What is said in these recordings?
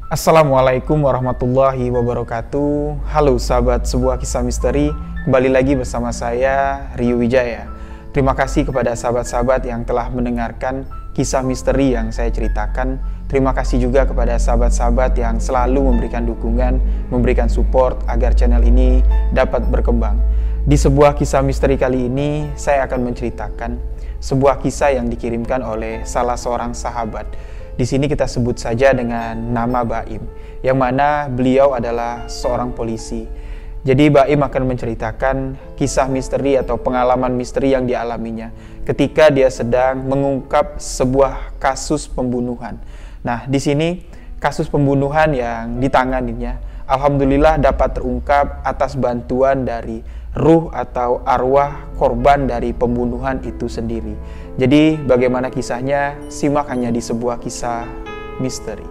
Assalamualaikum warahmatullahi wabarakatuh. Halo sahabat sebuah kisah misteri, kembali lagi bersama saya Rio Wijaya. Terima kasih kepada sahabat-sahabat yang telah mendengarkan kisah misteri yang saya ceritakan. Terima kasih juga kepada sahabat-sahabat yang selalu memberikan dukungan, memberikan support agar channel ini dapat berkembang. Di sebuah kisah misteri kali ini, saya akan menceritakan sebuah kisah yang dikirimkan oleh salah seorang sahabat. Di sini kita sebut saja dengan nama Baim, yang mana beliau adalah seorang polisi. Jadi Baim akan menceritakan kisah misteri atau pengalaman misteri yang dialaminya ketika dia sedang mengungkap sebuah kasus pembunuhan. Nah, di sini kasus pembunuhan yang ditanganinya, alhamdulillah dapat terungkap atas bantuan dari ruh atau arwah korban dari pembunuhan itu sendiri. Jadi bagaimana kisahnya? Simak hanya di sebuah kisah misteri.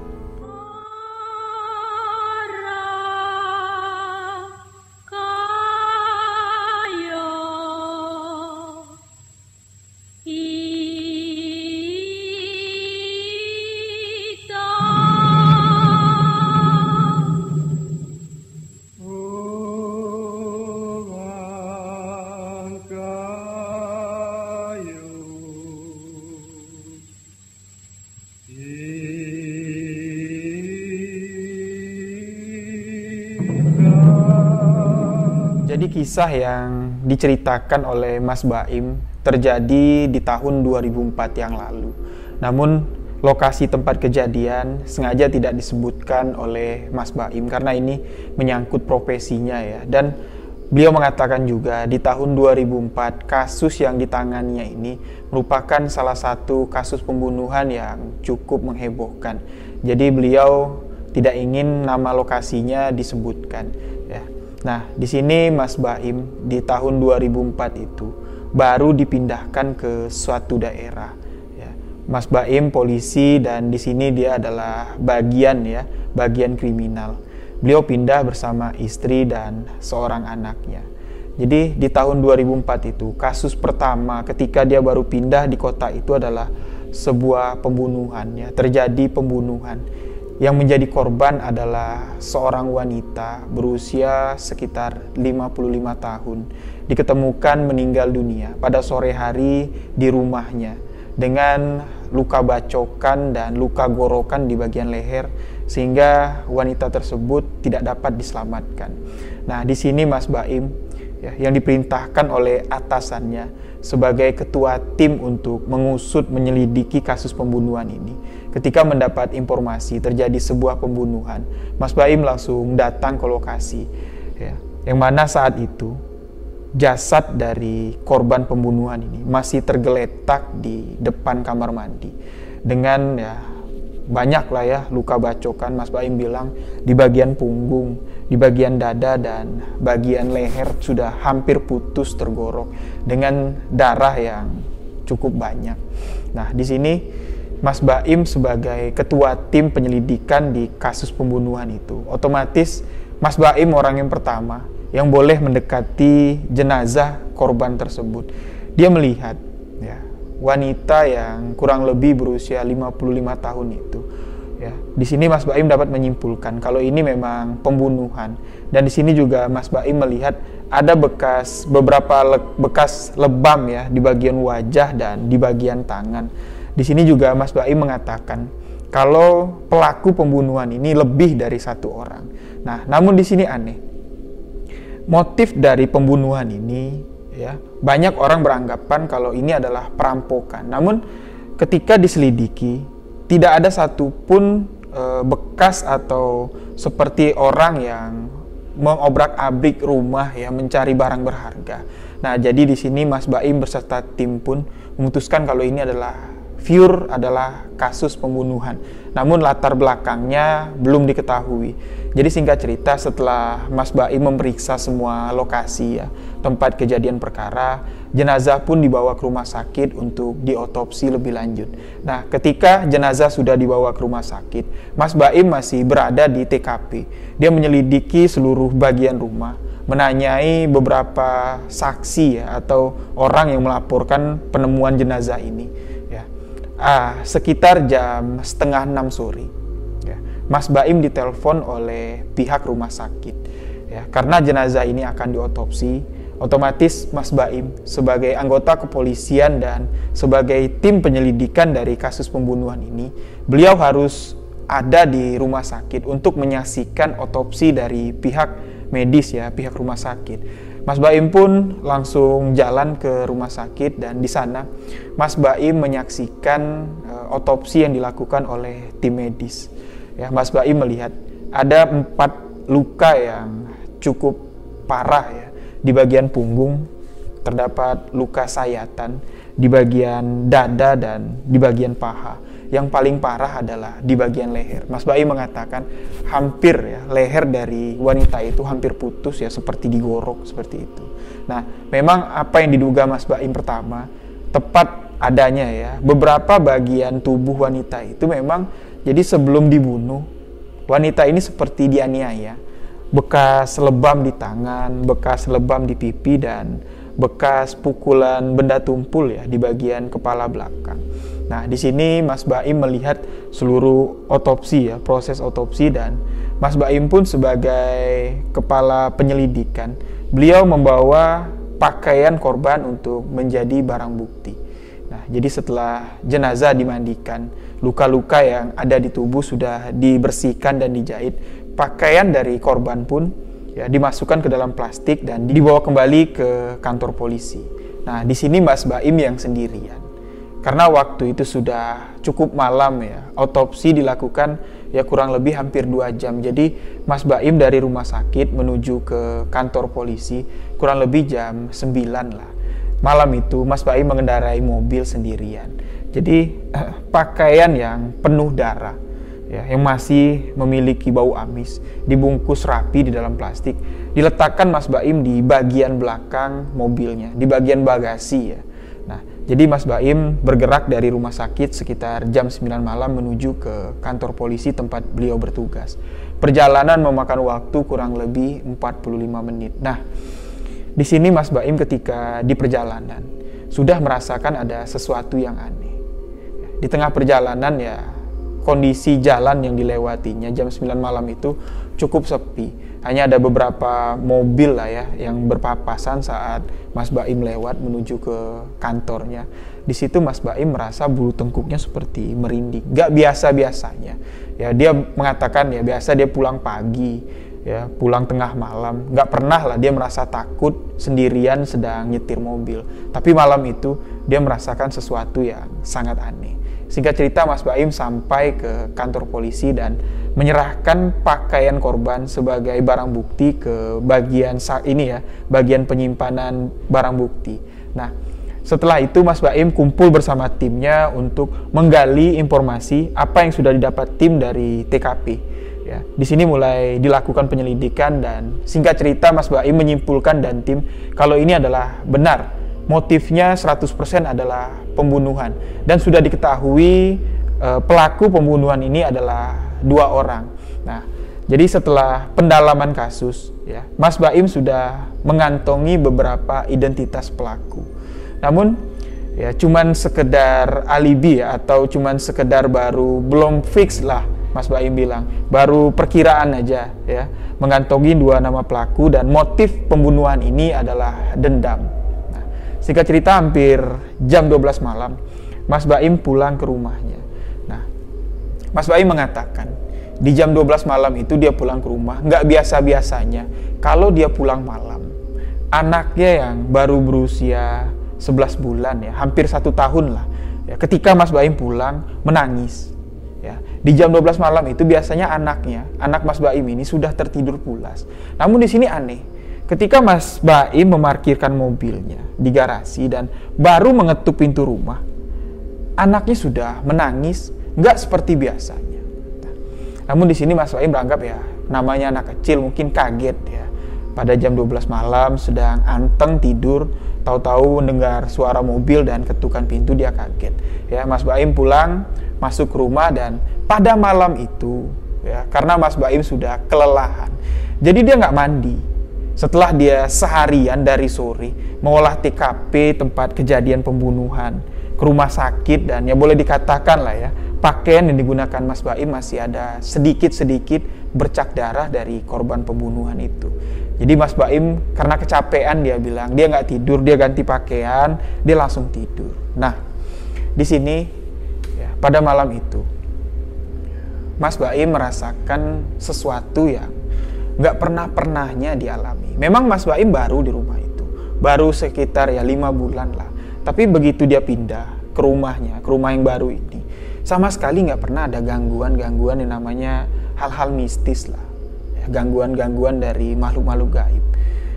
Jadi kisah yang diceritakan oleh Mas Baim terjadi di tahun 2004 yang lalu. Namun lokasi tempat kejadian sengaja tidak disebutkan oleh Mas Baim karena ini menyangkut profesinya ya. Dan beliau mengatakan juga di tahun 2004 kasus yang ditanganinya ini merupakan salah satu kasus pembunuhan yang cukup menghebohkan. Jadi beliau tidak ingin nama lokasinya disebutkan ya. Nah, di sini Mas Baim di tahun 2004 itu baru dipindahkan ke suatu daerah. Ya. Mas Baim polisi dan di sini dia adalah bagian kriminal. Beliau pindah bersama istri dan seorang anaknya. Jadi di tahun 2004 itu kasus pertama ketika dia baru pindah di kota itu adalah sebuah pembunuhan. Ya. Terjadi pembunuhan. Yang menjadi korban adalah seorang wanita berusia sekitar 55 tahun. Diketemukan meninggal dunia pada sore hari di rumahnya dengan luka bacokan dan luka gorokan di bagian leher sehingga wanita tersebut tidak dapat diselamatkan. Nah, di sini Mas Baim ya, yang diperintahkan oleh atasannya sebagai ketua tim untuk mengusut menyelidiki kasus pembunuhan ini. Ketika mendapat informasi terjadi sebuah pembunuhan, Mas Baim langsung datang ke lokasi ya, yang mana saat itu jasad dari korban pembunuhan ini masih tergeletak di depan kamar mandi dengan ya banyak lah ya luka bacokan. Mas Baim bilang di bagian punggung, di bagian dada dan bagian leher sudah hampir putus tergorok dengan darah yang cukup banyak. Nah, di sini Mas Baim sebagai ketua tim penyelidikan di kasus pembunuhan itu, otomatis Mas Baim orang yang pertama yang boleh mendekati jenazah korban tersebut. Dia melihat ya, wanita yang kurang lebih berusia 55 tahun itu. Ya, di sini Mas Baim dapat menyimpulkan kalau ini memang pembunuhan. Dan di sini juga Mas Baim melihat ada beberapa bekas lebam ya di bagian wajah dan di bagian tangan. Di sini juga Mas Baim mengatakan kalau pelaku pembunuhan ini lebih dari satu orang. Nah, namun di sini aneh. Motif dari pembunuhan ini ya, banyak orang beranggapan kalau ini ablah perampokan. Namun ketika diselidiki tidak ada satupun bekas atau seperti orang yang mengobrak-abrik rumah ya mencari barang berharga. Nah, jadi di sini Mas Baim beserta tim pun memutuskan kalau ini adalah kasus pembunuhan. Namun latar belakangnya belum diketahui. Jadi singkat cerita, setelah Mas Baim memeriksa semua lokasi ya, tempat kejadian perkara, jenazah pun dibawa ke rumah sakit untuk diotopsi lebih lanjut. Nah, ketika jenazah sudah dibawa ke rumah sakit, Mas Baim masih berada di TKP. Dia menyelidiki seluruh bagian rumah, menanyai beberapa saksi ya, atau orang yang melaporkan penemuan jenazah ini. Ya. Sekitar jam 5:30 sore, ya, Mas Baim ditelepon oleh pihak rumah sakit. Ya, karena jenazah ini akan diotopsi. Otomatis Mas Baim sebagai anggota kepolisian dan sebagai tim penyelidikan dari kasus pembunuhan ini, beliau harus ada di rumah sakit untuk menyaksikan otopsi dari pihak medis ya, pihak rumah sakit. Mas Baim pun langsung jalan ke rumah sakit dan di sana Mas Baim menyaksikan otopsi yang dilakukan oleh tim medis. Ya, Mas Baim melihat ada 4 luka yang cukup parah ya. Di bagian punggung terdapat luka sayatan, di bagian dada dan di bagian paha. Yang paling parah adalah di bagian leher. Mas Baim mengatakan hampir ya, leher dari wanita itu hampir putus ya, seperti digorok seperti itu. Nah, memang apa yang diduga Mas Baim pertama tepat adanya ya. Beberapa bagian tubuh wanita itu memang jadi sebelum dibunuh, wanita ini seperti dianiaya. Bekas lebam di tangan, bekas lebam di pipi, dan bekas pukulan benda tumpul ya di bagian kepala belakang. Nah, di sini Mas Baim melihat seluruh otopsi ya, proses otopsi, dan Mas Baim pun sebagai kepala penyelidikan, beliau membawa pakaian korban untuk menjadi barang bukti. Nah, jadi setelah jenazah dimandikan, luka-luka yang ada di tubuh sudah dibersihkan dan dijahit. Pakaian dari korban pun ya dimasukkan ke dalam plastik dan dibawa kembali ke kantor polisi. Nah, di sini Mas Baim yang sendirian. Karena waktu itu sudah cukup malam ya. Otopsi dilakukan ya kurang lebih hampir 2 jam. Jadi Mas Baim dari rumah sakit menuju ke kantor polisi kurang lebih jam 9 lah. Malam itu Mas Baim mengendarai mobil sendirian. Jadi pakaian yang penuh darah ya, yang masih memiliki bau amis, dibungkus rapi di dalam plastik, diletakkan Mas Baim di bagian belakang mobilnya, di bagian bagasi ya. Nah, jadi Mas Baim bergerak dari rumah sakit sekitar jam 9 malam menuju ke kantor polisi tempat beliau bertugas. Perjalanan memakan waktu kurang lebih 45 menit. Nah, di sini Mas Baim ketika di perjalanan sudah merasakan ada sesuatu yang aneh. Di tengah perjalanan ya, kondisi jalan yang dilewatinya jam 9 malam itu cukup sepi. Hanya ada beberapa mobil lah ya yang berpapasan saat Mas Baim lewat menuju ke kantornya. Di situ Mas Baim merasa bulu tengkuknya seperti merinding. Gak biasa-biasanya. Ya, dia mengatakan ya biasa dia pulang pagi, ya pulang tengah malam. Gak pernah lah dia merasa takut sendirian sedang nyetir mobil. Tapi malam itu dia merasakan sesuatu yang sangat aneh. Singkat cerita, Mas Baim sampai ke kantor polisi dan menyerahkan pakaian korban sebagai barang bukti ke bagian bagian penyimpanan barang bukti. Nah, setelah itu Mas Baim kumpul bersama timnya untuk menggali informasi apa yang sudah didapat tim dari TKP. Ya, di sini mulai dilakukan penyelidikan dan singkat cerita Mas Baim menyimpulkan dan tim kalau ini adalah benar. Motifnya 100% adalah pembunuhan dan sudah diketahui pelaku pembunuhan ini adalah 2 orang. Nah, jadi setelah pendalaman kasus ya, Mas Baim sudah mengantongi beberapa identitas pelaku. Namun ya cuman sekedar alibi ya, atau cuman sekedar baru belum fix lah Mas Baim bilang, baru perkiraan aja ya, mengantongi 2 nama pelaku dan motif pembunuhan ini adalah dendam. Singkat cerita hampir jam 12 malam, Mas Baim pulang ke rumahnya. Nah, Mas Baim mengatakan, di jam 12 malam itu dia pulang ke rumah, nggak biasa-biasanya. Kalau dia pulang malam, anaknya yang baru berusia 11 bulan ya, hampir 1 tahun lah. Ya, ketika Mas Baim pulang, menangis. Ya, di jam 12 malam itu biasanya anak Mas Baim ini sudah tertidur pulas. Namun di sini aneh. Ketika Mas Baim memarkirkan mobilnya di garasi dan baru mengetuk pintu rumah, anaknya sudah menangis, nggak seperti biasanya. Namun di sini Mas Baim beranggap ya, namanya anak kecil mungkin kaget ya. pada jam 12 malam sedang anteng tidur, tahu-tahu mendengar suara mobil dan ketukan pintu, dia kaget. Ya, Mas Baim pulang, masuk ke rumah, dan pada malam itu ya, karena Mas Baim sudah kelelahan, jadi dia nggak mandi. Setelah dia seharian dari sore mengolah TKP tempat kejadian pembunuhan, ke rumah sakit, dan ya boleh dikatakan lah ya, pakaian yang digunakan Mas Baim masih ada sedikit-sedikit bercak darah dari korban pembunuhan itu. Jadi Mas Baim karena kecapean, dia bilang dia nggak tidur, dia ganti pakaian, dia langsung tidur. Nah, di sini ya, pada malam itu Mas Baim merasakan sesuatu yang nggak pernahnya dialami. Memang Mas Baim baru di rumah itu, baru sekitar ya 5 bulan lah. Tapi begitu dia pindah ke rumahnya, ke rumah yang baru ini, sama sekali nggak pernah ada gangguan-gangguan yang namanya hal-hal mistis lah, ya, gangguan-gangguan dari makhluk-makhluk gaib.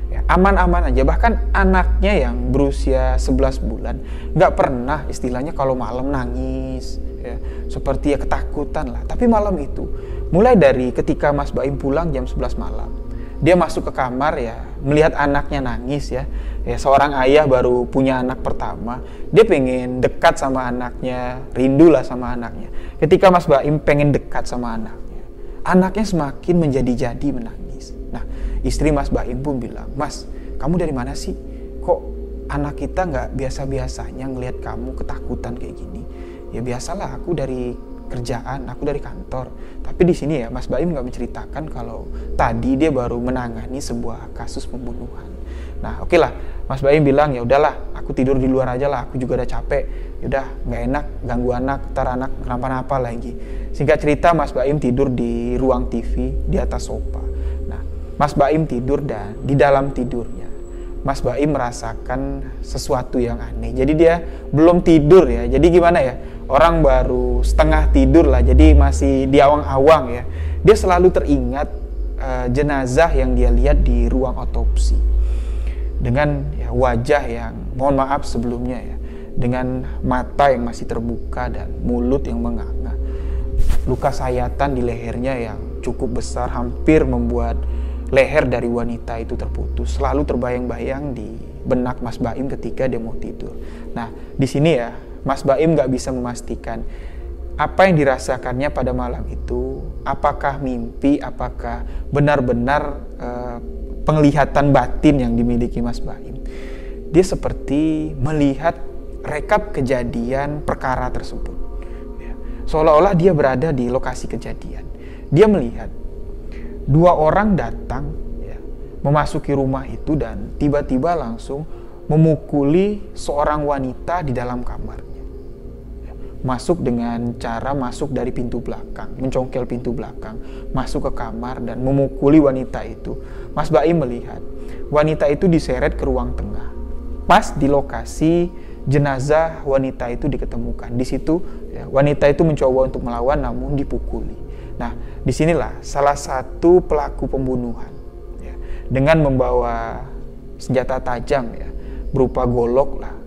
Ya, aman-aman aja. Bahkan anaknya yang berusia 11 bulan nggak pernah istilahnya kalau malam nangis, ya, seperti ya ketakutan lah. Tapi malam itu, mulai dari ketika Mas Baim pulang jam 11 malam, dia masuk ke kamar ya, melihat anaknya nangis ya. Ya, seorang ayah baru punya anak pertama, dia pengen dekat sama anaknya, rindulah sama anaknya. Ketika Mas Baim pengen dekat sama anaknya semakin menjadi-jadi menangis. Nah, istri Mas Baim pun bilang, "Mas, kamu dari mana sih? Kok anak kita nggak biasa-biasanya ngelihat kamu ketakutan kayak gini?" "Ya biasalah, aku dari kerjaan, aku dari kantor." Tapi di sini ya Mas Baim nggak menceritakan kalau tadi dia baru menangani sebuah kasus pembunuhan. Nah, oke lah, Mas Baim bilang, "Ya udahlah, aku tidur di luar aja lah, aku juga udah capek. Yaudah, nggak enak ganggu anak, ntar anak kenapa-napa lagi." Singkat cerita, Mas Baim tidur di ruang TV di atas sofa. Nah, Mas Baim tidur, dan di dalam tidurnya Mas Baim merasakan sesuatu yang aneh. Jadi dia belum tidur ya. Jadi gimana ya? Orang baru setengah tidur lah. Jadi masih di awang-awang ya. Dia selalu teringat jenazah yang dia lihat di ruang otopsi. Dengan ya, wajah yang, mohon maaf sebelumnya ya, dengan mata yang masih terbuka dan mulut yang menganga. Luka sayatan di lehernya yang cukup besar, hampir membuat leher dari wanita itu terputus. Selalu terbayang-bayang di benak Mas Baim ketika dia mau tidur. Nah, di sini ya, Mas Baim nggak bisa memastikan apa yang dirasakannya pada malam itu. Apakah mimpi, apakah benar-benar penglihatan batin yang dimiliki Mas Baim. Dia seperti melihat rekap kejadian perkara tersebut. Ya, seolah-olah dia berada di lokasi kejadian. Dia melihat 2 orang datang ya, memasuki rumah itu dan tiba-tiba langsung memukuli seorang wanita di dalam kamarnya. Ya, masuk dengan cara masuk dari pintu belakang, mencongkel pintu belakang, masuk ke kamar dan memukuli wanita itu. Mas Baim melihat wanita itu diseret ke ruang tengah, pas di lokasi jenazah wanita itu diketemukan. Di situ ya, wanita itu mencoba untuk melawan namun dipukuli. Nah, disinilah salah satu pelaku pembunuhan ya, dengan membawa senjata tajam ya, berupa golok lah,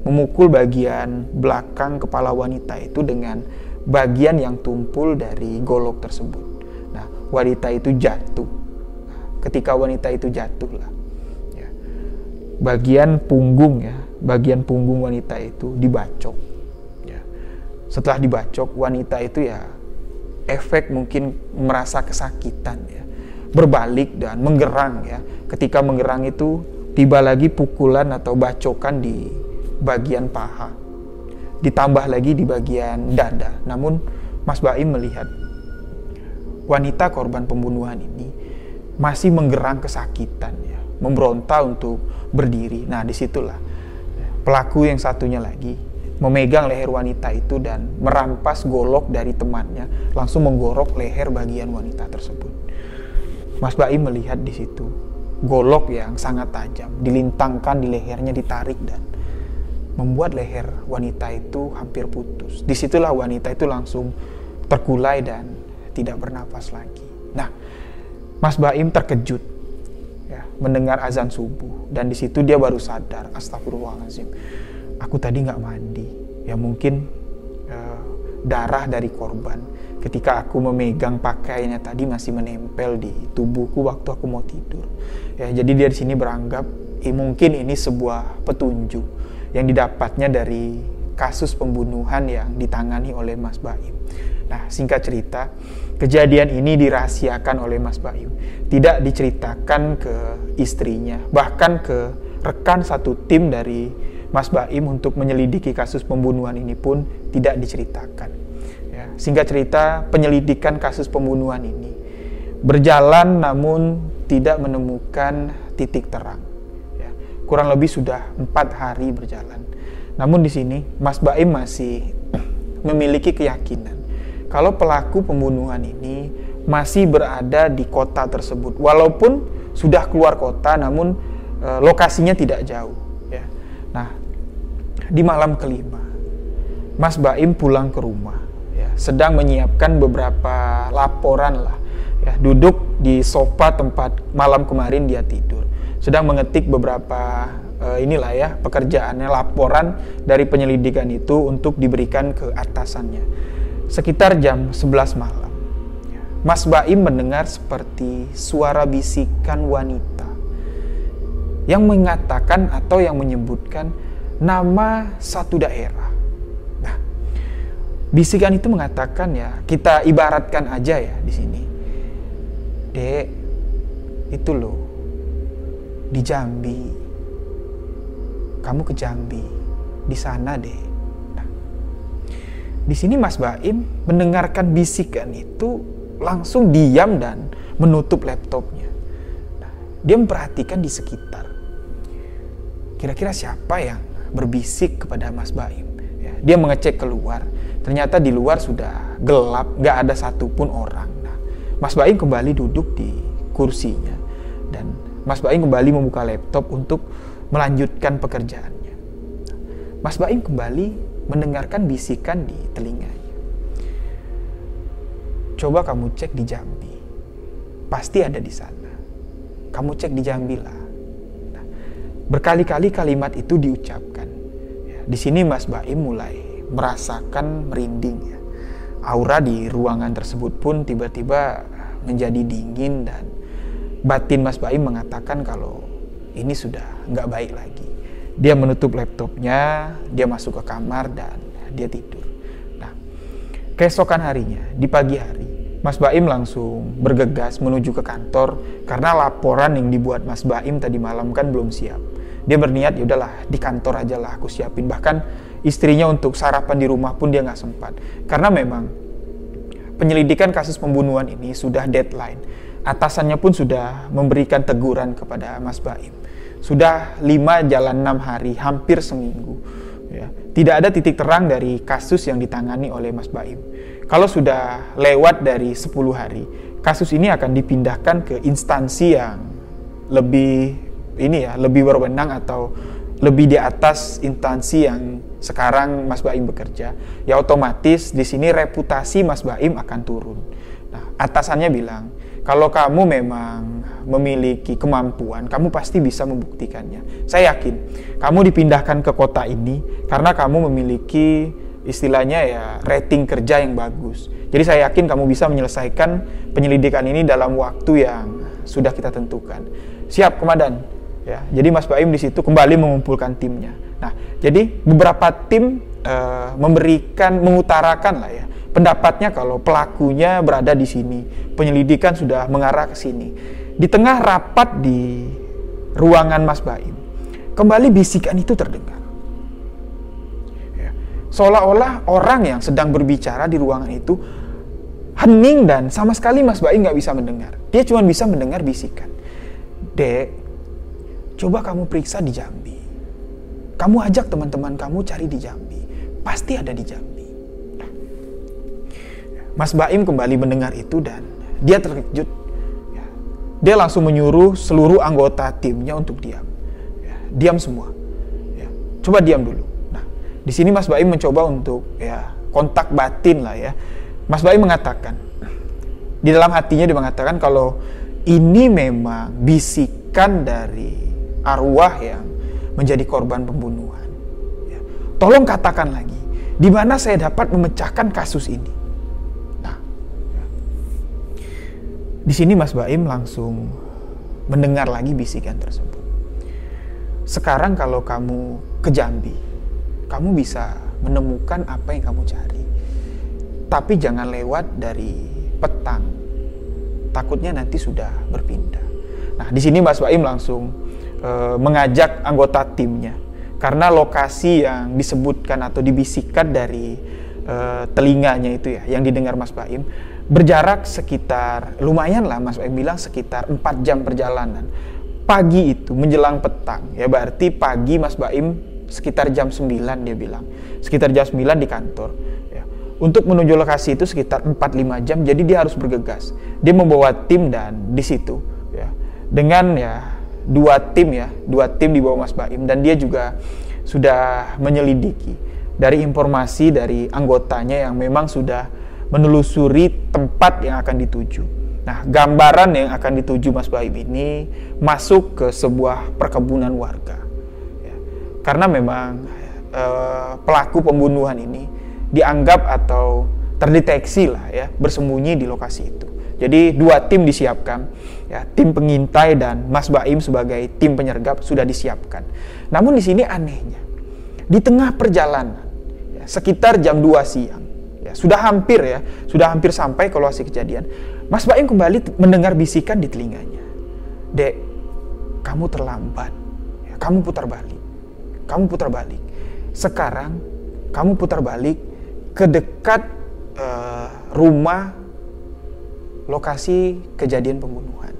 memukul bagian belakang kepala wanita itu dengan bagian yang tumpul dari golok tersebut. Nah, wanita itu jatuh. Ketika wanita itu jatuh lah, ya, bagian punggung wanita itu dibacok. Ya. Setelah dibacok, wanita itu ya efek mungkin merasa kesakitan ya, berbalik dan menggerang ya. Ketika menggerang itu tiba lagi pukulan atau bacokan di bagian paha, ditambah lagi di bagian dada. Namun Mas Baim melihat wanita korban pembunuhan ini masih menggerang kesakitan ya, memberontak untuk berdiri. Nah, disitulah pelaku yang satunya lagi memegang leher wanita itu dan merampas golok dari temannya, langsung menggorok leher bagian wanita tersebut. Mas Baim melihat di situ golok yang sangat tajam dilintangkan di lehernya, ditarik dan membuat leher wanita itu hampir putus. Disitulah wanita itu langsung terkulai dan tidak bernapas lagi. Nah, Mas Baim terkejut ya, mendengar azan subuh, dan di situ dia baru sadar, astagfirullahaladzim, aku tadi nggak mandi. Ya mungkin darah dari korban. Ketika aku memegang pakaiannya tadi masih menempel di tubuhku waktu aku mau tidur. Ya, jadi dia di sini beranggap mungkin ini sebuah petunjuk yang didapatnya dari kasus pembunuhan yang ditangani oleh Mas Baim. Nah, singkat cerita, kejadian ini dirahasiakan oleh Mas Baim. Tidak diceritakan ke istrinya, bahkan ke rekan satu tim dari Mas Baim untuk menyelidiki kasus pembunuhan ini pun tidak diceritakan. Ya, singkat cerita, penyelidikan kasus pembunuhan ini berjalan namun tidak menemukan titik terang. Ya, kurang lebih sudah 4 hari berjalan. Namun di sini Mas Baim masih memiliki keyakinan kalau pelaku pembunuhan ini masih berada di kota tersebut, walaupun sudah keluar kota, namun lokasinya tidak jauh. Ya. Nah, di malam kelima, Mas Baim pulang ke rumah, ya, sedang menyiapkan beberapa laporan lah. Ya, duduk di sofa tempat malam kemarin dia tidur, sedang mengetik beberapa pekerjaannya, laporan dari penyelidikan itu untuk diberikan ke atasannya. Sekitar jam 11 malam, Mas Baim mendengar seperti suara bisikan wanita yang mengatakan atau yang menyebutkan nama satu daerah. Nah, bisikan itu mengatakan, ya, kita ibaratkan aja ya di sini. Dek, itu loh, di Jambi. Kamu ke Jambi, di sana deh. Di sini Mas Baim mendengarkan bisikan itu langsung diam dan menutup laptopnya. Nah, dia memperhatikan di sekitar. Kira-kira siapa yang berbisik kepada Mas Baim? Ya, dia mengecek keluar. Ternyata di luar sudah gelap, gak ada satupun orang. Nah, Mas Baim kembali duduk di kursinya dan Mas Baim kembali membuka laptop untuk melanjutkan pekerjaannya. Mas Baim kembali mendengarkan bisikan di telinganya. Coba kamu cek di Jambi, pasti ada di sana. Kamu cek di Jambi lah. Nah, berkali-kali kalimat itu diucapkan. Ya, di sini Mas Baim mulai merasakan merinding. Ya. Aura di ruangan tersebut pun tiba-tiba menjadi dingin dan batin Mas Baim mengatakan kalau ini sudah nggak baik lagi. Dia menutup laptopnya, dia masuk ke kamar dan dia tidur. Nah, keesokan harinya, di pagi hari, Mas Baim langsung bergegas menuju ke kantor karena laporan yang dibuat Mas Baim tadi malam kan belum siap. Dia berniat, ya udahlah di kantor aja lah aku siapin. Bahkan istrinya untuk sarapan di rumah pun dia nggak sempat. Karena memang penyelidikan kasus pembunuhan ini sudah deadline. Atasannya pun sudah memberikan teguran kepada Mas Baim. Sudah 5 jalan 6 hari, hampir seminggu. Ya. Tidak ada titik terang dari kasus yang ditangani oleh Mas Baim. Kalau sudah lewat dari 10 hari, kasus ini akan dipindahkan ke instansi yang lebih berwenang atau lebih di atas instansi yang sekarang Mas Baim bekerja. Ya otomatis di sini reputasi Mas Baim akan turun. Nah, atasannya bilang, kalau kamu memang memiliki kemampuan, kamu pasti bisa membuktikannya. Saya yakin kamu dipindahkan ke kota ini karena kamu memiliki istilahnya ya rating kerja yang bagus. Jadi saya yakin kamu bisa menyelesaikan penyelidikan ini dalam waktu yang sudah kita tentukan. Siap, komandan. Ya, jadi Mas Baim di situ kembali mengumpulkan timnya. Nah, jadi beberapa tim mengutarakan lah ya pendapatnya kalau pelakunya berada di sini, penyelidikan sudah mengarah ke sini. Di tengah rapat di ruangan Mas Baim, kembali bisikan itu terdengar. Ya. Seolah-olah orang yang sedang berbicara di ruangan itu hening dan sama sekali Mas Baim nggak bisa mendengar. Dia cuma bisa mendengar bisikan. Dek, coba kamu periksa di Jambi. Kamu ajak teman-teman kamu cari di Jambi. Pasti ada di Jambi. Mas Baim kembali mendengar itu dan dia terkejut. Ya. Dia langsung menyuruh seluruh anggota timnya untuk diam. Ya, diam semua. Ya. Coba diam dulu. Nah, di sini Mas Baim mencoba untuk kontak batin lah ya. Mas Baim mengatakan, di dalam hatinya dia mengatakan kalau ini memang bisikan dari arwah yang menjadi korban pembunuhan. Ya. Tolong katakan lagi, di mana saya dapat memecahkan kasus ini. Nah, di sini Mas Baim langsung mendengar lagi bisikan tersebut. Sekarang kalau kamu ke Jambi, kamu bisa menemukan apa yang kamu cari. Tapi jangan lewat dari petang. Takutnya nanti sudah berpindah. Nah, di sini Mas Baim langsung mengajak anggota timnya. Karena lokasi yang disebutkan atau dibisikkan dari telinganya itu ya, yang didengar Mas Baim, berjarak sekitar, lumayan lah Mas Baim bilang sekitar 4 jam perjalanan. Pagi itu menjelang petang, ya berarti pagi Mas Baim sekitar jam 9 dia bilang. Sekitar jam 9 di kantor. Ya. Untuk menuju lokasi itu sekitar 4-5 jam, jadi dia harus bergegas. Dia membawa tim dan di situ ya, dengan ya dua tim di bawah Mas Baim, dan dia juga sudah menyelidiki dari informasi dari anggotanya yang memang sudah menelusuri tempat yang akan dituju. Nah, gambaran yang akan dituju Mas Baim ini masuk ke sebuah perkebunan warga. Ya. Karena memang pelaku pembunuhan ini dianggap atau terdeteksi lah ya bersembunyi di lokasi itu. Jadi 2 tim disiapkan, ya, tim pengintai dan Mas Baim sebagai tim penyergap sudah disiapkan. Namun di sini anehnya, di tengah perjalanan, ya, sekitar jam 2 siang, ya, sudah hampir sampai ke lokasi kejadian, Mas Baim kembali mendengar bisikan di telinganya. Dek, kamu terlambat, ya, kamu putar balik. Sekarang kamu putar balik ke dekat rumah lokasi kejadian pembunuhan.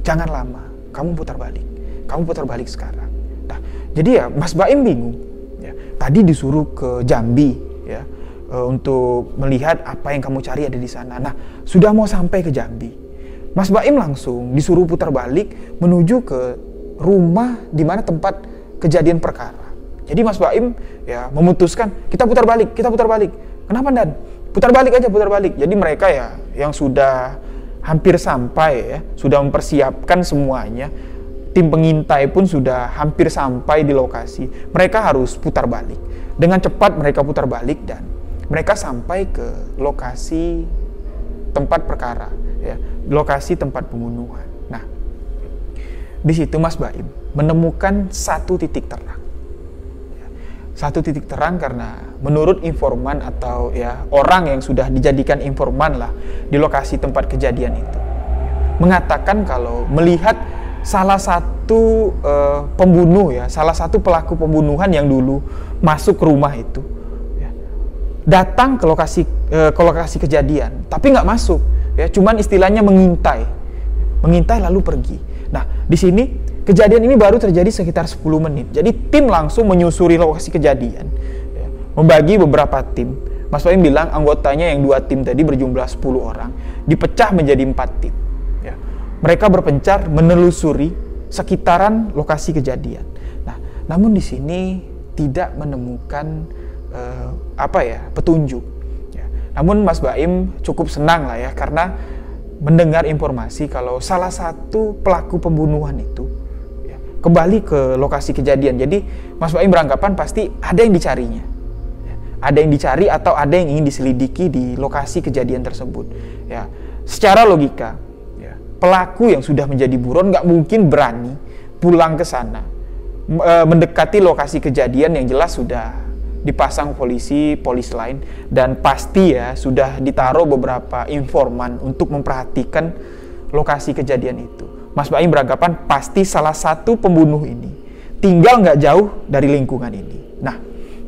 Jangan lama, kamu putar balik sekarang. Nah, jadi ya Mas Baim bingung. Ya, tadi disuruh ke Jambi, ya, untuk melihat apa yang kamu cari ada di sana. Nah, sudah mau sampai ke Jambi, Mas Baim langsung disuruh putar balik menuju ke rumah di mana tempat kejadian perkara. Jadi Mas Baim ya memutuskan kita putar balik. Kenapa Dan? Putar balik aja. Jadi mereka ya yang sudah hampir sampai ya, sudah mempersiapkan semuanya. Tim pengintai pun sudah hampir sampai di lokasi. Mereka harus putar balik. Dengan cepat mereka putar balik dan mereka sampai ke lokasi tempat perkara, ya, lokasi tempat pembunuhan. Nah, di situ Mas Baim menemukan satu titik terang. Karena menurut informan atau ya orang yang sudah dijadikan informan lah di lokasi tempat kejadian itu mengatakan kalau melihat salah satu salah satu pelaku pembunuhan yang dulu masuk ke rumah itu ya, datang ke lokasi kejadian tapi nggak masuk ya, cuman istilahnya mengintai lalu pergi. Nah, di sini kejadian ini baru terjadi sekitar 10 menit. Jadi tim langsung menyusuri lokasi kejadian. Ya, membagi beberapa tim. Mas Baim bilang anggotanya yang 2 tim tadi berjumlah 10 orang. Dipecah menjadi 4 tim. Ya, mereka berpencar menelusuri sekitaran lokasi kejadian. Nah, namun di sini tidak menemukan petunjuk. Ya, namun Mas Baim cukup senang lah ya karena mendengar informasi kalau salah satu pelaku pembunuhan itu kembali ke lokasi kejadian. Jadi Mas Baim beranggapan pasti ada yang dicarinya. Ada yang dicari atau ada yang ingin diselidiki di lokasi kejadian tersebut. Ya, secara logika, ya, pelaku yang sudah menjadi buron nggak mungkin berani pulang ke sana, mendekati lokasi kejadian yang jelas sudah dipasang polisi lain dan pasti ya sudah ditaruh beberapa informan untuk memperhatikan lokasi kejadian itu. Mas Baim beranggapan pasti salah satu pembunuh ini tinggal nggak jauh dari lingkungan ini. Nah,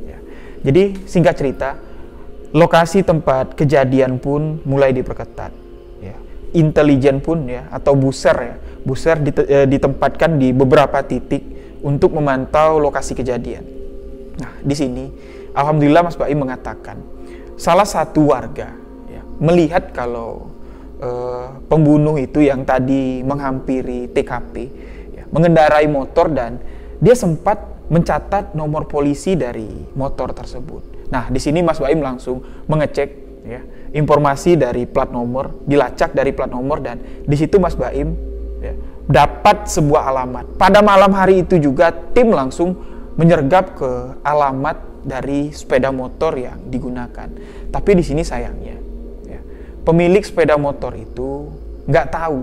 ya, jadi singkat cerita, lokasi tempat kejadian pun mulai diperketat. Ya. Intelijen pun ya atau buser ditempatkan di beberapa titik untuk memantau lokasi kejadian. Nah, di sini alhamdulillah Mas Baim mengatakan salah satu warga ya, melihat kalau pembunuh itu yang tadi menghampiri TKP ya, mengendarai motor dan dia sempat mencatat nomor polisi dari motor tersebut. Nah, di sini Mas Baim langsung mengecek ya, informasi dari plat nomor, dilacak dari plat nomor dan di situ Mas Baim ya, dapat sebuah alamat. Pada malam hari itu juga tim langsung menyergap ke alamat dari sepeda motor yang digunakan. Tapi di sini sayangnya, ya, pemilik sepeda motor itu nggak tahu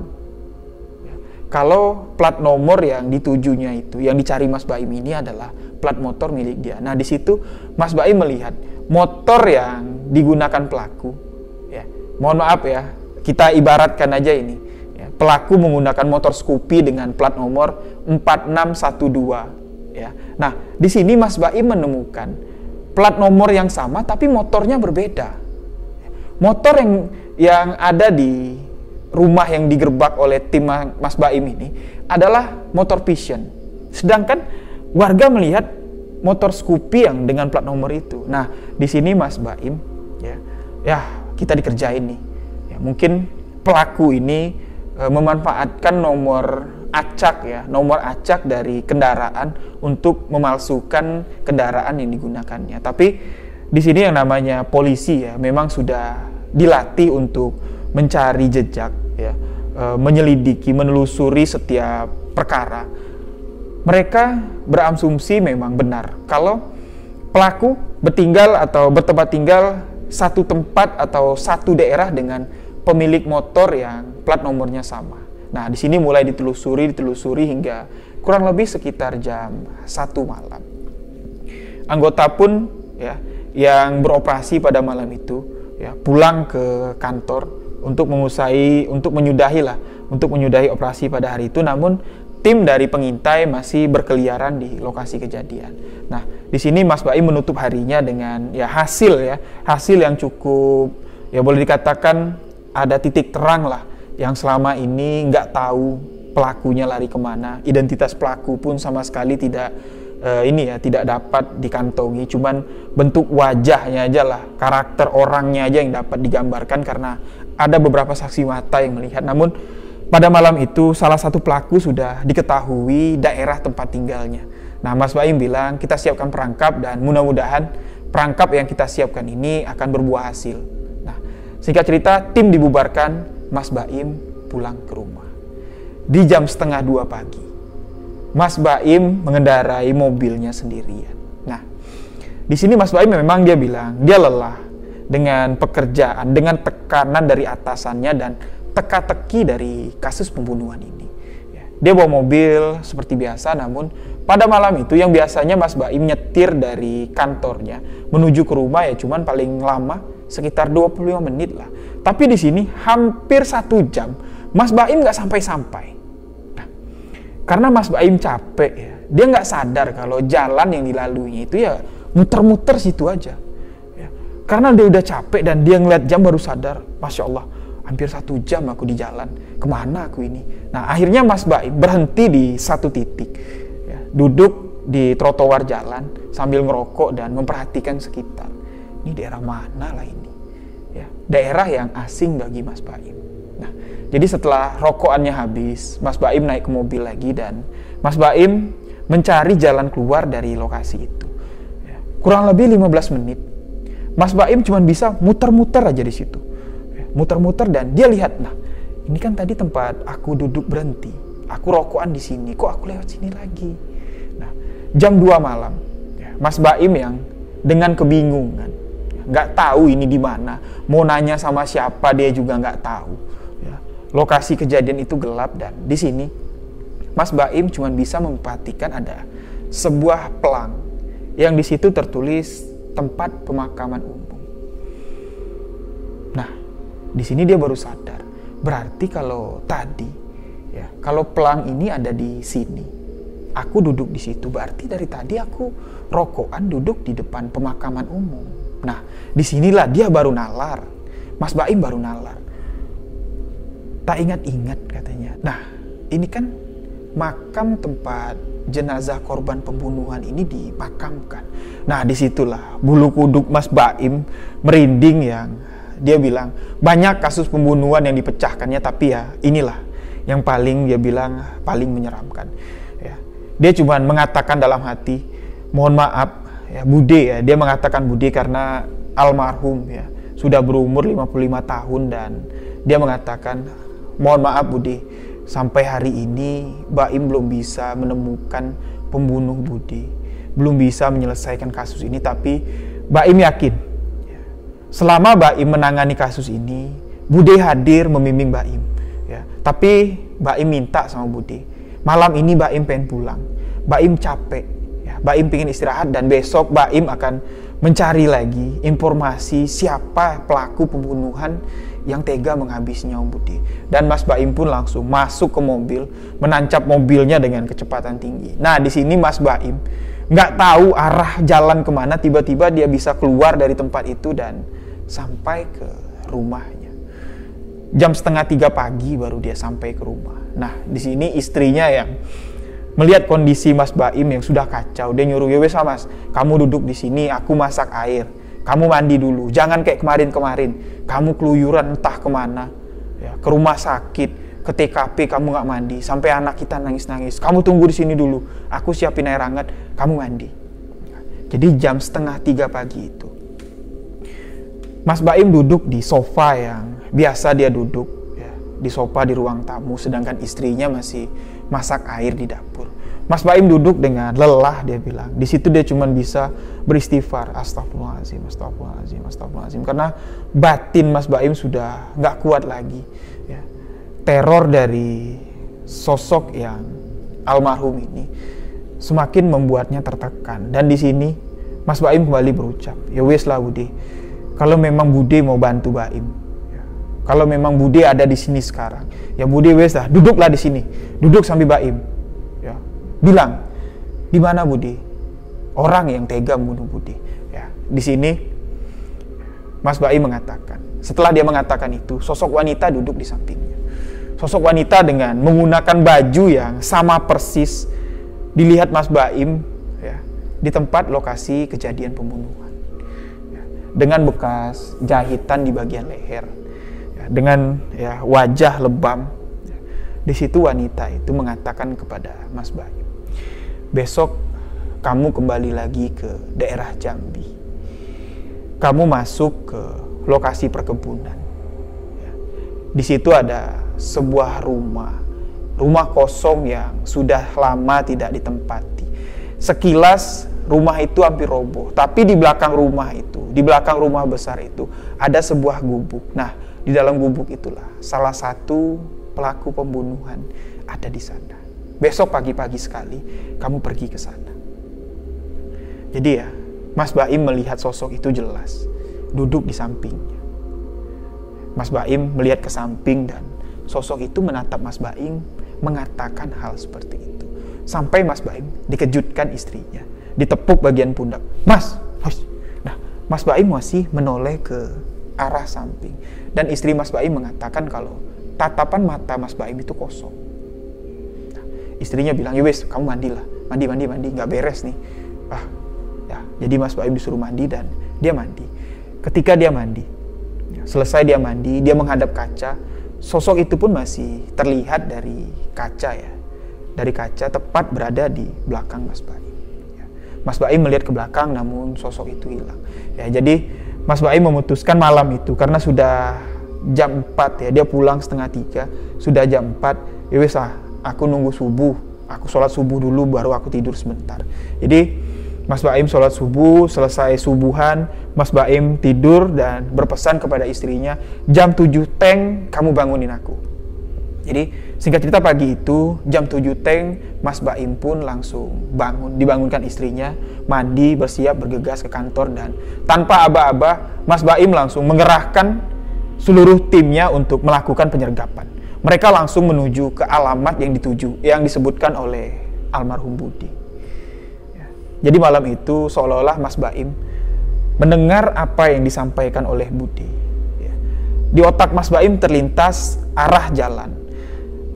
ya, kalau plat nomor yang ditujunya itu, yang dicari Mas Baim ini adalah plat motor milik dia. Nah, di situ Mas Baim melihat motor yang digunakan pelaku, ya, mohon maaf ya, kita ibaratkan aja ini, ya, pelaku menggunakan motor Scoopy dengan plat nomor 4612. Ya. Nah, di sini Mas Baim menemukan plat nomor yang sama tapi motornya berbeda. Motor yang ada di rumah yang digerebek oleh tim Mas Baim ini adalah motor Vision. Sedangkan warga melihat motor Scoopy yang dengan plat nomor itu. Nah, di sini Mas Baim ya kita dikerjain nih. Ya, mungkin pelaku ini memanfaatkan nomor acak dari kendaraan untuk memalsukan kendaraan yang digunakannya. Tapi di sini yang namanya polisi ya memang sudah dilatih untuk mencari jejak ya, menyelidiki, menelusuri setiap perkara. Mereka berasumsi memang benar kalau pelaku bertinggal atau bertempat tinggal satu tempat atau satu daerah dengan pemilik motor yang plat nomornya sama. Nah, di sini mulai ditelusuri hingga kurang lebih sekitar jam 1 malam. Anggota pun ya yang beroperasi pada malam itu ya pulang ke kantor untuk menyudahi operasi pada hari itu. Namun tim dari pengintai masih berkeliaran di lokasi kejadian. Nah, di sini Mas Baim menutup harinya dengan hasil yang cukup ya boleh dikatakan ada titik terang lah, yang selama ini nggak tahu pelakunya lari kemana. Identitas pelaku pun sama sekali tidak dapat dikantongi. Cuman bentuk wajahnya aja lah, karakter orangnya aja yang dapat digambarkan karena ada beberapa saksi mata yang melihat. Namun pada malam itu salah satu pelaku sudah diketahui daerah tempat tinggalnya. Nah, Mas Baim bilang kita siapkan perangkap dan mudah-mudahan perangkap yang kita siapkan ini akan berbuah hasil. Nah, singkat cerita tim dibubarkan. Mas Baim pulang ke rumah. Di jam 1:30 pagi, Mas Baim mengendarai mobilnya sendirian. Nah, di sini Mas Baim memang dia bilang dia lelah dengan pekerjaan, dengan tekanan dari atasannya dan teka-teki dari kasus pembunuhan ini. Dia bawa mobil seperti biasa, namun pada malam itu yang biasanya Mas Baim nyetir dari kantornya menuju ke rumah ya cuman paling lama sekitar 25 menit lah. Tapi di sini hampir 1 jam Mas Baim nggak sampai-sampai. Nah, karena Mas Baim capek ya, dia nggak sadar kalau jalan yang dilaluinya itu ya muter-muter situ aja. Ya, karena dia udah capek dan dia ngeliat jam baru sadar, Masya Allah, hampir 1 jam aku di jalan, kemana aku ini? Nah, akhirnya Mas Baim berhenti di satu titik, ya, duduk di trotoar jalan sambil ngerokok dan memperhatikan sekitar. Ini daerah mana lah ini? Ya, daerah yang asing bagi Mas Baim. Nah, jadi setelah rokokannya habis, Mas Baim naik ke mobil lagi dan Mas Baim mencari jalan keluar dari lokasi itu. Ya, kurang lebih 15 menit, Mas Baim cuma bisa muter-muter aja di situ. Ya, muter-muter dan dia lihat, nah, ini kan tadi tempat aku duduk berhenti. Aku rokokan di sini, kok aku lewat sini lagi? Nah, jam 2 malam, ya, Mas Baim yang dengan kebingungan, nggak tahu ini di mana, mau nanya sama siapa dia juga nggak tahu. Ya, lokasi kejadian itu gelap dan di sini Mas Baim cuma bisa memperhatikan ada sebuah pelang yang di situ tertulis tempat pemakaman umum. Nah, di sini dia baru sadar, berarti kalau tadi, ya, kalau pelang ini ada di sini, aku duduk di situ, berarti dari tadi aku rokokan duduk di depan pemakaman umum. Nah, disinilah dia baru nalar, Mas Baim baru nalar. Tak ingat-ingat katanya. Nah, ini kan makam tempat jenazah korban pembunuhan ini dimakamkan. Nah, disitulah bulu kuduk Mas Baim merinding, yang dia bilang banyak kasus pembunuhan yang dipecahkannya, tapi ya inilah yang paling dia bilang paling menyeramkan. Ya, dia cuma mengatakan dalam hati, mohon maaf ya Bude, ya dia mengatakan Bude karena almarhum ya sudah berumur 55 tahun dan dia mengatakan mohon maaf Bude, sampai hari ini Baim belum bisa menemukan pembunuh Bude. belum bisa menyelesaikan kasus ini, tapi Baim yakin selama Baim menangani kasus ini, Bude hadir membimbing Baim. Ya, tapi Baim minta sama Bude, malam ini Baim pengen pulang. Baim capek. Ya, Baim pengen istirahat dan besok Baim akan mencari lagi informasi siapa pelaku pembunuhan yang tega menghabisi nyawa Bude. Dan Mas Baim pun langsung masuk ke mobil, menancap mobilnya dengan kecepatan tinggi. Nah, di sini Mas Baim nggak tahu arah jalan kemana, tiba-tiba dia bisa keluar dari tempat itu dan sampai ke rumahnya. Jam 2:30 pagi baru dia sampai ke rumah. Nah, di sini istrinya yang melihat kondisi Mas Baim yang sudah kacau, dia nyuruh, "Ya wes Mas, kamu duduk di sini, aku masak air. Kamu mandi dulu, jangan kayak kemarin-kemarin. Kamu keluyuran entah kemana, ya, ke rumah sakit, ke TKP kamu nggak mandi, sampai anak kita nangis-nangis. Kamu tunggu di sini dulu, aku siapin air hangat, kamu mandi." Jadi jam 2:30 pagi itu, Mas Baim duduk di sofa yang biasa dia duduk, ya, di sofa di ruang tamu, sedangkan istrinya masih masak air di dapur. Mas Baim duduk dengan lelah, dia bilang. Di situ dia cuma bisa beristighfar, astagfirullahaladzim, astagfirullahaladzim, astagfirullahaladzim. Karena batin Mas Baim sudah nggak kuat lagi. Ya. Teror dari sosok yang almarhum ini semakin membuatnya tertekan. Dan di sini Mas Baim kembali berucap, "Ya wes lah Bude, kalau memang Bude mau bantu Baim, ya, kalau memang Bude ada di sini sekarang, ya Bude wes lah, duduklah di sini, duduk sambil Baim. Ya, bilang, di mana Bude? Orang yang tega membunuh Bude." Ya, di sini Mas Baim mengatakan, setelah dia mengatakan itu, sosok wanita duduk di sampingnya. Sosok wanita dengan menggunakan baju yang sama persis dilihat Mas Baim, ya, di tempat lokasi kejadian pembunuhan. Dengan bekas jahitan di bagian leher, ya, dengan ya, wajah lebam. Ya. Di situ wanita itu mengatakan kepada Mas Baim, "Besok kamu kembali lagi ke daerah Jambi. Kamu masuk ke lokasi perkebunan. Ya. Di situ ada sebuah rumah kosong yang sudah lama tidak ditempati. Sekilas rumah itu hampir roboh, tapi di belakang rumah itu, di belakang rumah besar itu, ada sebuah gubuk. Nah, di dalam gubuk itulah salah satu pelaku pembunuhan ada di sana. Besok pagi-pagi sekali, kamu pergi ke sana." Jadi ya, Mas Baim melihat sosok itu jelas, duduk di sampingnya. Mas Baim melihat ke samping dan sosok itu menatap Mas Baim, mengatakan hal seperti itu. Sampai Mas Baim dikejutkan istrinya, ditepuk bagian pundak. "Mas, hush." Nah, Mas Baim masih menoleh ke arah samping. Dan istri Mas Baim mengatakan kalau tatapan mata Mas Baim itu kosong. Nah, istrinya bilang, "Ya wes, kamu mandilah. Mandi, nggak beres nih." Ya, jadi Mas Baim disuruh mandi dan dia mandi. Ketika dia mandi, selesai dia mandi, dia menghadap kaca. Sosok itu pun masih terlihat dari kaca, ya. Dari kaca tepat berada di belakang Mas Baim. Mas Baim melihat ke belakang, namun sosok itu hilang. Ya, jadi Mas Baim memutuskan malam itu, karena sudah jam 4 ya, dia pulang 2:30, sudah jam 4, ya wes lah, aku nunggu subuh, aku sholat subuh dulu baru aku tidur sebentar. Jadi Mas Baim sholat subuh, selesai subuhan, Mas Baim tidur dan berpesan kepada istrinya, "Jam 7 teng kamu bangunin aku." Jadi singkat cerita pagi itu jam 7 teng Mas Baim pun langsung bangun, dibangunkan istrinya, mandi, bersiap, bergegas ke kantor, dan tanpa aba-aba Mas Baim langsung mengerahkan seluruh timnya untuk melakukan penyergapan. Mereka langsung menuju ke alamat yang disebutkan oleh almarhum Bude. Ya. Jadi malam itu seolah-olah Mas Baim mendengar apa yang disampaikan oleh Bude. Ya. Di otak Mas Baim terlintas arah jalan.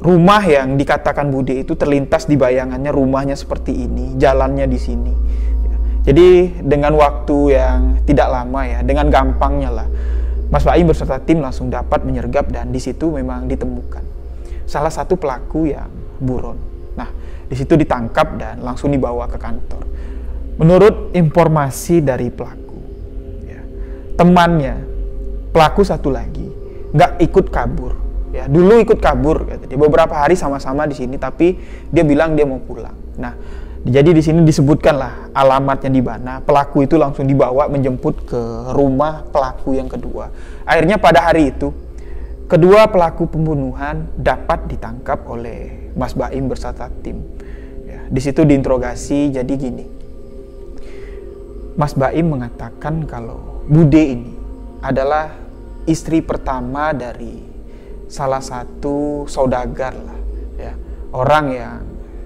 Rumah yang dikatakan Bude itu terlintas di bayangannya, rumahnya seperti ini, jalannya di sini. Ya. Jadi dengan waktu yang tidak lama ya, dengan gampangnya lah, Mas Baim beserta tim langsung dapat menyergap, dan di situ memang ditemukan salah satu pelaku yang buron. Nah, di situ ditangkap dan langsung dibawa ke kantor. Menurut informasi dari pelaku, ya, temannya, pelaku satu lagi, nggak ikut kabur. Ya, dulu ikut kabur, dia beberapa hari sama-sama di sini, tapi dia bilang dia mau pulang. Nah, Jadi di sini disebutkanlah alamatnya di mana. Pelaku itu langsung dibawa menjemput ke rumah pelaku yang kedua. Akhirnya pada hari itu kedua pelaku pembunuhan dapat ditangkap oleh Mas Baim beserta tim. Ya, di situ diinterogasi. Jadi gini, Mas Baim mengatakan kalau Bude ini adalah istri pertama dari salah satu saudagar lah, ya, orang yang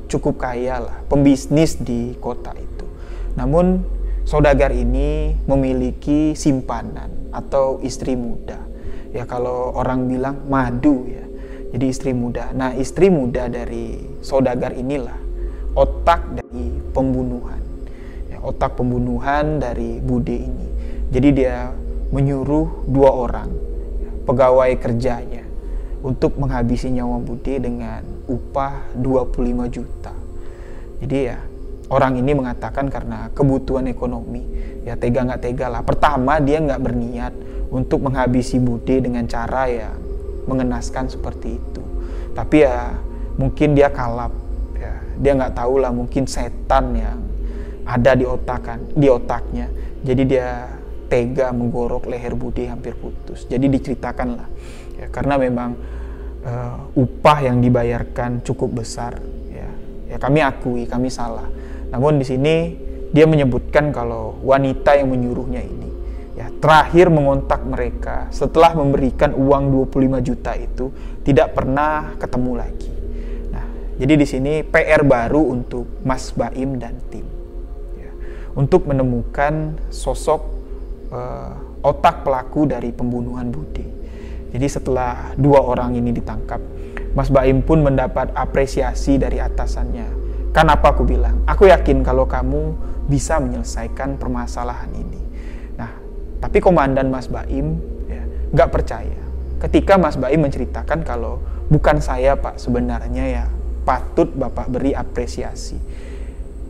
cukup kaya lah, pembisnis di kota itu. Namun saudagar ini memiliki simpanan atau istri muda. Ya kalau orang bilang madu ya. Jadi istri muda. Nah, istri muda dari saudagar inilah otak dari pembunuhan. Ya, otak pembunuhan dari Bude ini. Jadi dia menyuruh 2 orang pegawai kerjanya untuk menghabisi nyawa Bude dengan upah 25 juta. Jadi ya orang ini mengatakan karena kebutuhan ekonomi, ya tega nggak tega lah. Pertama dia nggak berniat untuk menghabisi Bude dengan cara yang mengenaskan seperti itu. Tapi ya mungkin dia kalap, ya dia nggak tahu lah, mungkin setan yang ada di otaknya. Jadi dia tega menggorok leher Bude hampir putus. Jadi diceritakan lah, ya, karena memang upah yang dibayarkan cukup besar, ya kami akui kami salah. Namun di sini dia menyebutkan kalau wanita yang menyuruhnya ini ya terakhir mengontak mereka setelah memberikan uang 25 juta itu tidak pernah ketemu lagi. Nah, jadi di sini PR baru untuk Mas Baim dan tim, ya, untuk menemukan sosok otak pelaku dari pembunuhan Bude. Jadi setelah 2 orang ini ditangkap, Mas Baim pun mendapat apresiasi dari atasannya. Kan apa aku bilang? Aku yakin kalau kamu bisa menyelesaikan permasalahan ini. Nah, tapi komandan Mas Baim ya, nggak percaya. Ketika Mas Baim menceritakan kalau bukan saya Pak sebenarnya ya patut Bapak beri apresiasi.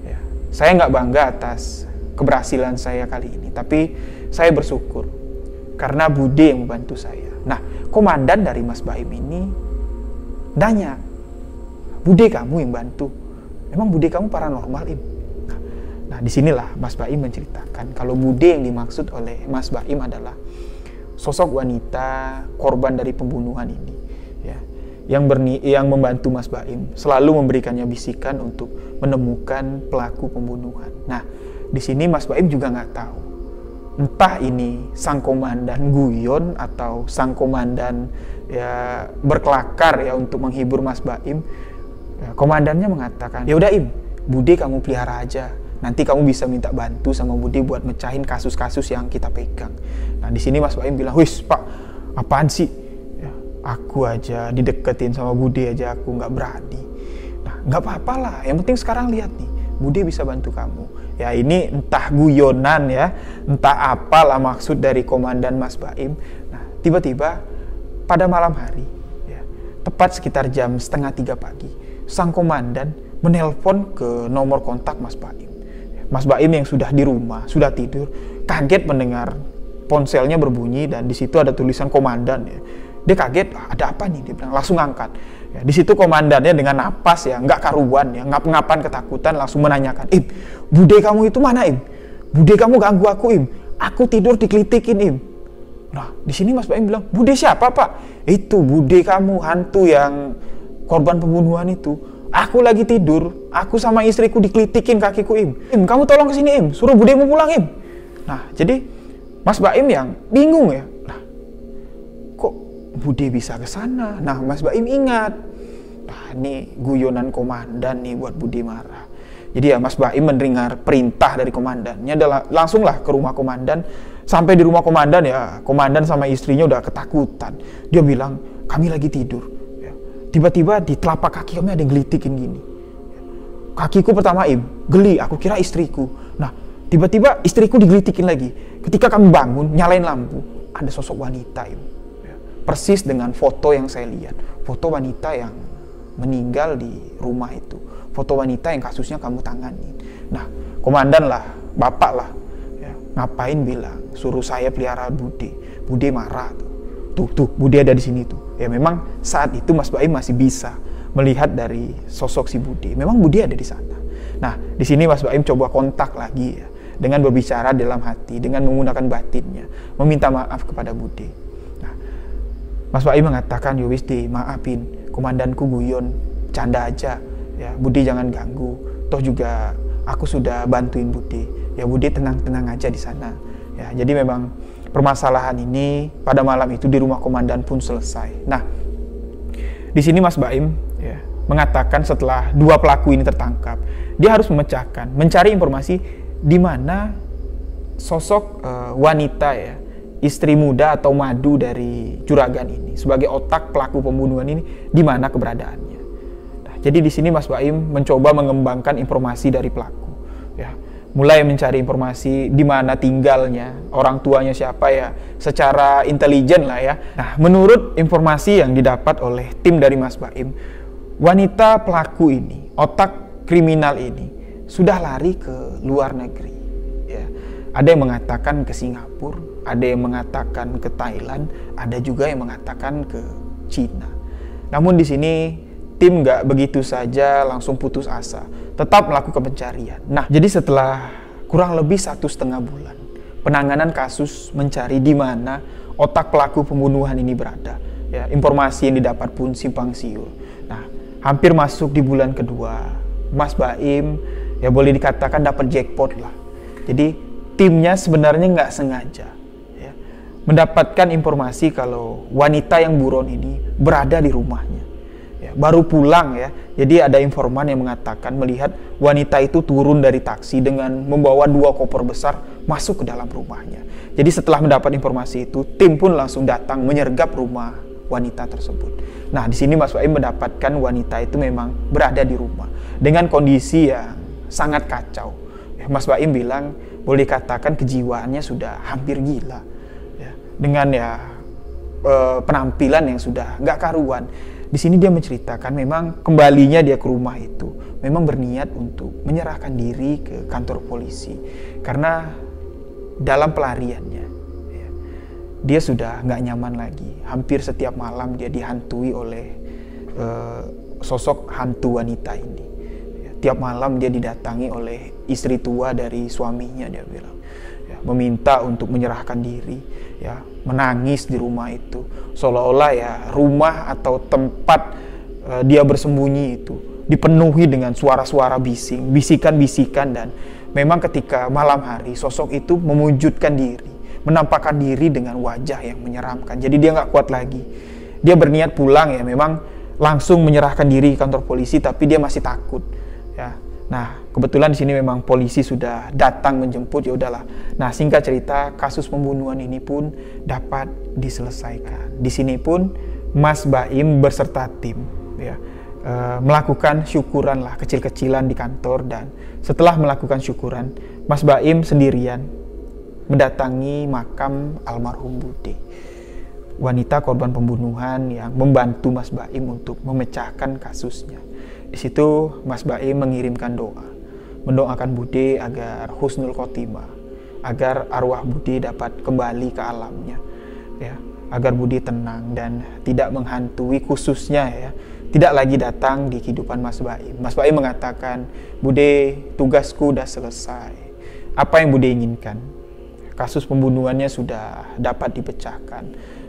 Ya, saya nggak bangga atas keberhasilan saya kali ini, tapi saya bersyukur karena Bude yang membantu saya. Nah, komandan dari Mas Baim ini nanya, Bude kamu yang bantu? Emang Bude kamu paranormal, Im? Nah, disinilah Mas Baim menceritakan kalau Bude yang dimaksud oleh Mas Baim adalah sosok wanita korban dari pembunuhan ini, ya, yang membantu Mas Baim, selalu memberikannya bisikan untuk menemukan pelaku pembunuhan. Nah, di sini Mas Baim juga nggak tahu, entah ini sang komandan guyon atau sang komandan ya berkelakar ya untuk menghibur Mas Baim. Ya, komandannya mengatakan, ya udah Im, Bude kamu pelihara aja. Nanti kamu bisa minta bantu sama Bude buat mecahin kasus-kasus yang kita pegang. Nah, di sini Mas Baim bilang, wis Pak, apaan sih? Ya, aku aja dideketin sama Bude aja aku nggak berani. Nah, nggak apa-apa lah. Yang penting sekarang lihat nih, Bude bisa bantu kamu. Ya ini entah guyonan ya, entah apalah maksud dari komandan Mas Baim. Nah, tiba-tiba pada malam hari, ya, tepat sekitar jam 2:30 pagi, sang komandan menelpon ke nomor kontak Mas Baim. Mas Baim yang sudah di rumah, sudah tidur, kaget mendengar ponselnya berbunyi dan di situ ada tulisan komandan. Ya. Dia kaget, ada apa nih? Dia bilang, langsung angkat. Ya, di situ komandannya dengan napas ya, nggak karuan ya, ngap-ngapan ketakutan langsung menanyakan, Im, Bude kamu itu mana Im? Bude kamu ganggu aku Im? Aku tidur dikelitikin Im. Nah, di sini Mas Baim bilang, Bude siapa Pak? Itu Bude kamu, hantu yang korban pembunuhan itu. Aku lagi tidur, aku sama istriku dikelitikin kakiku Im. Im, kamu tolong kesini Im, suruh Budemu pulang Im. Nah, jadi Mas Baim yang bingung ya. Nah, kok Bude bisa ke sana? Nah, Mas Baim ingat, nah ini guyonan komandan nih buat Bude marah. Jadi ya Mas Baim mendengar perintah dari komandannya, langsunglah ke rumah komandan. Sampai di rumah komandan ya, komandan sama istrinya udah ketakutan. Dia bilang, kami lagi tidur. Ya. Tiba-tiba di telapak kaki kami ada yang gelitikin gini. Kakiku pertama Im, geli, aku kira istriku. Nah, tiba-tiba istriku digelitikin lagi. Ketika kami bangun, nyalain lampu, ada sosok wanita Im. Ya. Persis dengan foto yang saya lihat. Foto wanita yang meninggal di rumah itu. Foto wanita yang kasusnya kamu tangani. Nah, komandan lah, bapak lah, ya, ngapain bilang suruh saya pelihara Bude. Bude marah tuh Bude ada di sini tuh. Ya memang saat itu Mas Baim masih bisa melihat dari sosok si Bude. Memang Bude ada di sana. Nah, di sini Mas Baim coba kontak lagi ya, dengan berbicara dalam hati, dengan menggunakan batinnya, meminta maaf kepada Bude. Nah, Mas Baim mengatakan, "Yo wis deh, maafin, komandanku guyon, canda aja. Ya, Bude jangan ganggu. Toh juga aku sudah bantuin Bude. Ya Bude tenang-tenang aja di sana." Ya, jadi memang permasalahan ini pada malam itu di rumah komandan pun selesai. Nah, di sini Mas Baim ya, mengatakan setelah dua pelaku ini tertangkap, dia harus memecahkan, mencari informasi di mana sosok wanita ya, istri muda atau Madu dari Juragan ini sebagai otak pelaku pembunuhan ini, di mana keberadaannya. Nah, jadi di sini Mas Baim mencoba mengembangkan informasi dari pelaku ya. Mulai mencari informasi di mana tinggalnya, orang tuanya siapa ya, secara intelijen lah ya. Nah, menurut informasi yang didapat oleh tim dari Mas Baim, wanita pelaku ini, otak kriminal ini, sudah lari ke luar negeri. Ya. Ada yang mengatakan ke Singapura, ada yang mengatakan ke Thailand, ada juga yang mengatakan ke Cina. Namun di sini tim nggak begitu saja langsung putus asa, tetap melakukan pencarian. Nah, jadi setelah kurang lebih 1,5 bulan penanganan kasus mencari di mana otak pelaku pembunuhan ini berada, ya, informasi yang didapat pun simpang siur. Nah, hampir masuk di bulan kedua, Mas Baim ya boleh dikatakan dapat jackpot lah. Jadi timnya sebenarnya nggak sengaja ya, mendapatkan informasi kalau wanita yang buron ini berada di rumahnya. Baru pulang ya, jadi ada informan yang mengatakan melihat wanita itu turun dari taksi dengan membawa 2 koper besar masuk ke dalam rumahnya. Jadi setelah mendapat informasi itu, tim pun langsung datang menyergap rumah wanita tersebut. Nah, di sini Mas Baim mendapatkan wanita itu memang berada di rumah dengan kondisi yang sangat kacau. Mas Baim bilang boleh dikatakan kejiwaannya sudah hampir gila ya, dengan ya penampilan yang sudah nggak karuan. Di sini dia menceritakan memang kembalinya dia ke rumah itu memang berniat untuk menyerahkan diri ke kantor polisi karena dalam pelariannya ya, dia sudah nggak nyaman lagi. Hampir setiap malam dia dihantui oleh sosok hantu wanita ini ya, tiap malam dia didatangi oleh istri tua dari suaminya, dia bilang ya, meminta untuk menyerahkan diri ya, menangis di rumah itu seolah-olah ya rumah atau tempat dia bersembunyi itu dipenuhi dengan suara-suara bising, bisikan-bisikan, dan memang ketika malam hari sosok itu mewujudkan diri, menampakkan diri dengan wajah yang menyeramkan. Jadi dia nggak kuat lagi, dia berniat pulang ya, memang langsung menyerahkan diri ke kantor polisi, tapi dia masih takut ya. Nah, kebetulan di sini memang polisi sudah datang menjemput, ya udahlah. Nah, singkat cerita, kasus pembunuhan ini pun dapat diselesaikan. Di sini pun Mas Baim beserta tim ya, melakukan syukuran lah, kecil-kecilan di kantor, dan setelah melakukan syukuran, Mas Baim sendirian mendatangi makam almarhum Bude, wanita korban pembunuhan yang membantu Mas Baim untuk memecahkan kasusnya. Di situ Mas Baim mengirimkan doa, mendoakan Bude agar husnul khotimah, agar arwah Bude dapat kembali ke alamnya, ya, agar Bude tenang dan tidak menghantui, khususnya ya, tidak lagi datang di kehidupan Mas Baim. Mas Baim mengatakan, "Bude, tugasku udah selesai. Apa yang Bude inginkan? Kasus pembunuhannya sudah dapat dipecahkan.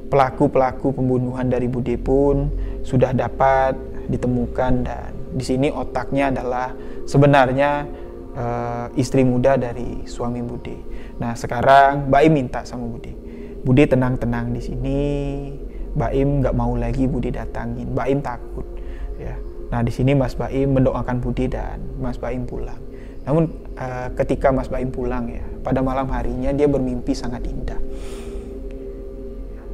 Pelaku-pelaku pembunuhan dari Bude pun sudah dapat ditemukan, dan di sini otaknya adalah sebenarnya istri muda dari suami Bude. Nah, sekarang Baim minta sama Bude, Bude tenang-tenang di sini. Baim nggak mau lagi Bude datangin. Baim takut, ya. Nah, di sini Mas Baim mendoakan Bude dan Mas Baim pulang. Namun ketika Mas Baim pulang ya, pada malam harinya dia bermimpi sangat indah.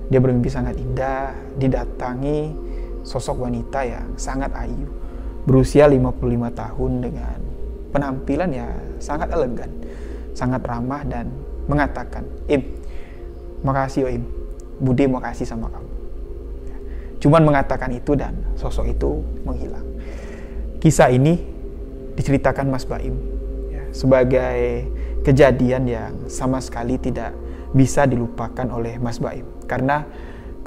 Dia bermimpi sangat indah, didatangi sosok wanita yang sangat ayu, berusia 55 tahun dengan penampilan ya sangat elegan, sangat ramah, dan mengatakan, "Im, makasih Im, Bude makasih sama kamu." Cuman mengatakan itu dan sosok itu menghilang. Kisah ini diceritakan Mas Baim ya, sebagai kejadian yang sama sekali tidak bisa dilupakan oleh Mas Baim, karena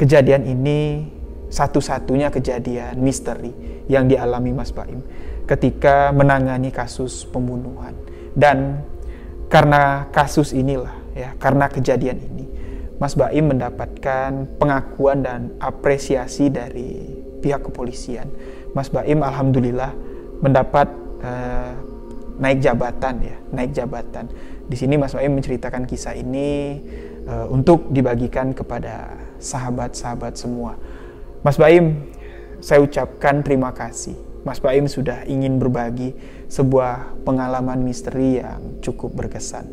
kejadian ini satu-satunya kejadian misteri yang dialami Mas Baim. ketika menangani kasus pembunuhan. Dan karena kasus inilah, ya, karena kejadian ini, Mas Baim mendapatkan pengakuan dan apresiasi dari pihak kepolisian. Mas Baim alhamdulillah mendapat naik jabatan, ya, naik jabatan. Di sini Mas Baim menceritakan kisah ini untuk dibagikan kepada sahabat-sahabat semua. Mas Baim, saya ucapkan terima kasih. Mas Baim sudah ingin berbagi sebuah pengalaman misteri yang cukup berkesan.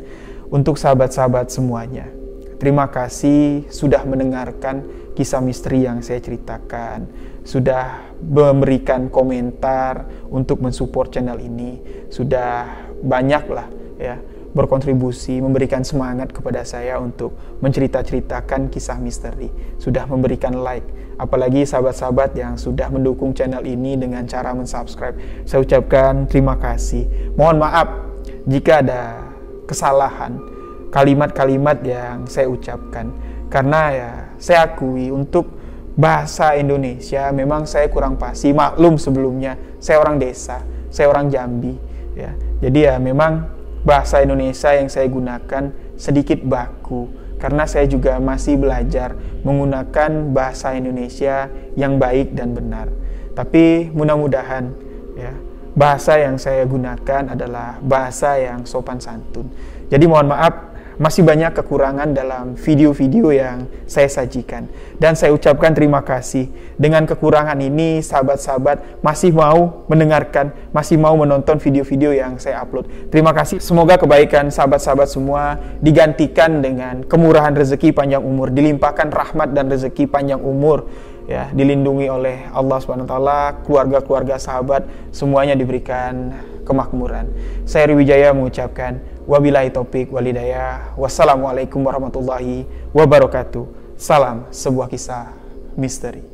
Untuk sahabat-sahabat semuanya, terima kasih sudah mendengarkan kisah misteri yang saya ceritakan, sudah memberikan komentar untuk mensupport channel ini, sudah banyaklah, ya, berkontribusi, memberikan semangat kepada saya untuk menceritakan kisah misteri, sudah memberikan like, apalagi sahabat-sahabat yang sudah mendukung channel ini dengan cara mensubscribe. Saya ucapkan terima kasih. Mohon maaf jika ada kesalahan kalimat-kalimat yang saya ucapkan, karena ya saya akui untuk bahasa Indonesia memang saya kurang fasih. Maklum sebelumnya saya orang desa, saya orang Jambi, ya. Jadi ya memang bahasa Indonesia yang saya gunakan sedikit baku, karena saya juga masih belajar menggunakan bahasa Indonesia yang baik dan benar. Tapi mudah-mudahan, ya, bahasa yang saya gunakan adalah bahasa yang sopan santun. Jadi mohon maaf, masih banyak kekurangan dalam video-video yang saya sajikan. Dan saya ucapkan terima kasih. Dengan kekurangan ini, sahabat-sahabat masih mau mendengarkan, masih mau menonton video-video yang saya upload. Terima kasih. Semoga kebaikan sahabat-sahabat semua digantikan dengan kemurahan rezeki panjang umur, dilimpahkan rahmat dan rezeki panjang umur, ya, dilindungi oleh Allah SWT, keluarga-keluarga sahabat semuanya diberikan kemakmuran. Saya Riwijaya mengucapkan wabillahi taufik walhidayah. Wassalamualaikum warahmatullahi wabarakatuh. Salam sebuah kisah misteri.